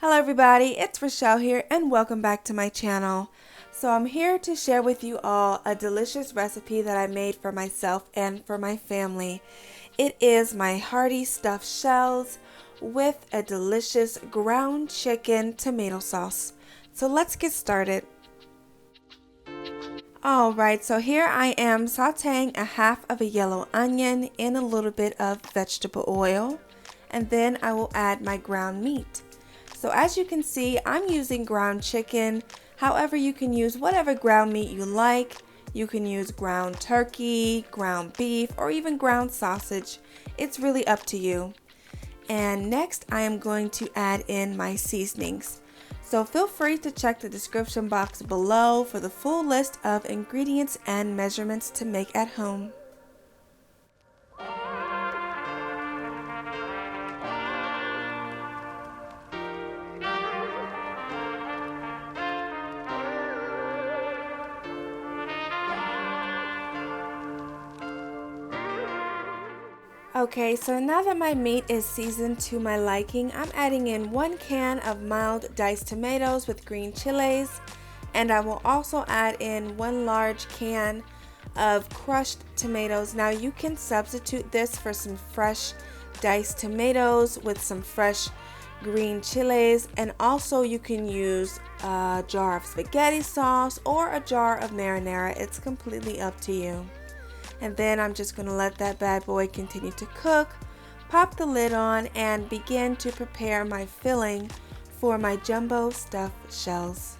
Hello everybody, it's Rochelle here and welcome back to my channel. So I'm here to share with you all a delicious recipe that I made for myself and for my family. It is my hearty stuffed shells with a delicious ground chicken tomato sauce. So let's get started. Alright, so here I am sauteing a half of a yellow onion in a little bit of vegetable oil, and then I will add my ground meat. So as you can see, I'm using ground chicken. However, you can use whatever ground meat you like. You can use ground turkey, ground beef, or even ground sausage. It's really up to you. And next, I am going to add in my seasonings. So feel free to check the description box below for the full list of ingredients and measurements to make at home. Okay, so now that my meat is seasoned to my liking, I'm adding in 1 can of mild diced tomatoes with green chilies, and I will also add in 1 large can of crushed tomatoes. Now you can substitute this for some fresh diced tomatoes with some fresh green chilies, and also you can use a jar of spaghetti sauce or a jar of marinara. It's completely up to you. And then I'm just going to let that bad boy continue to cook, pop the lid on, and begin to prepare my filling for my jumbo stuffed shells.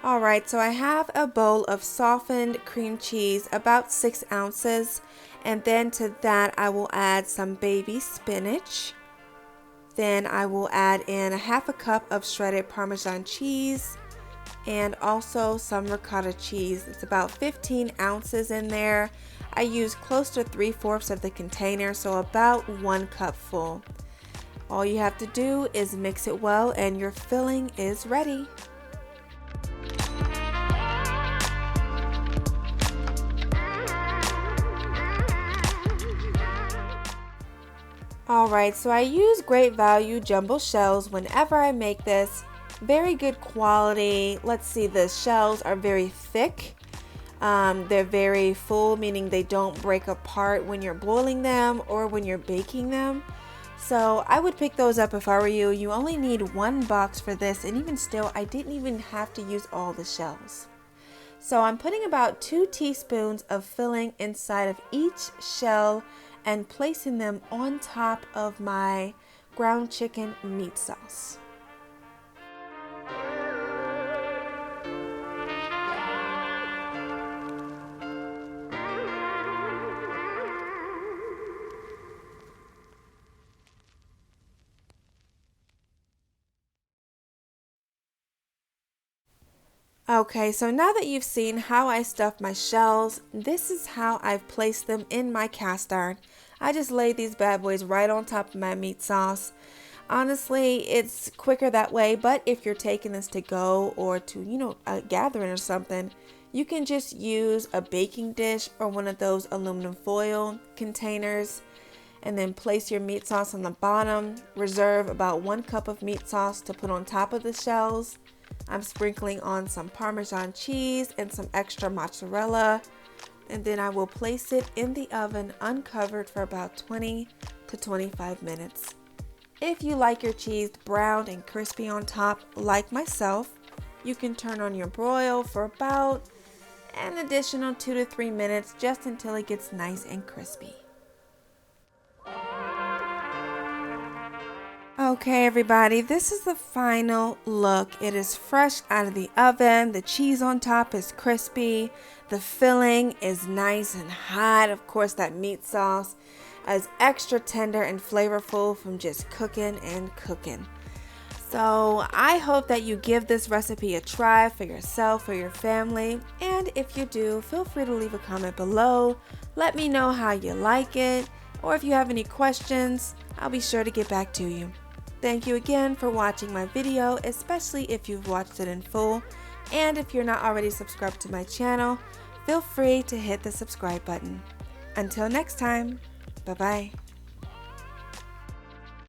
Alright, so I have a bowl of softened cream cheese, about 6 ounces, and then to that I will add some baby spinach. Then I will add in a half a cup of shredded Parmesan cheese and also some ricotta cheese. It's about 15 ounces in there. I use close to 3/4 of the container, so about 1 cup full. All you have to do is mix it well and your filling is ready. Alright, so I use great value jumbo shells whenever I make this. Very good quality. Let's see, the shells are very thick. They're very full, meaning they don't break apart when you're boiling them or when you're baking them. So I would pick those up if I were you. You only need 1 box for this, and even still, I didn't even have to use all the shells. So I'm putting about 2 teaspoons of filling inside of each shell and placing them on top of my ground chicken meat sauce. Okay, so now that you've seen how I stuff my shells, this is how I've placed them in my cast iron. I just laid these bad boys right on top of my meat sauce. Honestly, it's quicker that way, but if you're taking this to go or to, a gathering or something, you can just use a baking dish or one of those aluminum foil containers and then place your meat sauce on the bottom. Reserve about 1 cup of meat sauce to put on top of the shells. I'm sprinkling on some Parmesan cheese and some extra mozzarella, and then I will place it in the oven uncovered for about 20 to 25 minutes. If you like your cheese browned and crispy on top, like myself, you can turn on your broil for about an additional 2 to 3 minutes, just until it gets nice and crispy. Okay everybody, this is the final look. It is fresh out of the oven. The cheese on top is crispy. The filling is nice and hot. Of course, that meat sauce is extra tender and flavorful from just cooking and cooking. So I hope that you give this recipe a try for yourself or your family. And if you do, feel free to leave a comment below. Let me know how you like it, or if you have any questions. I'll be sure to get back to you. Thank you again for watching my video, especially if you've watched it in full. And if you're not already subscribed to my channel, feel free to hit the subscribe button. Until next time, bye-bye.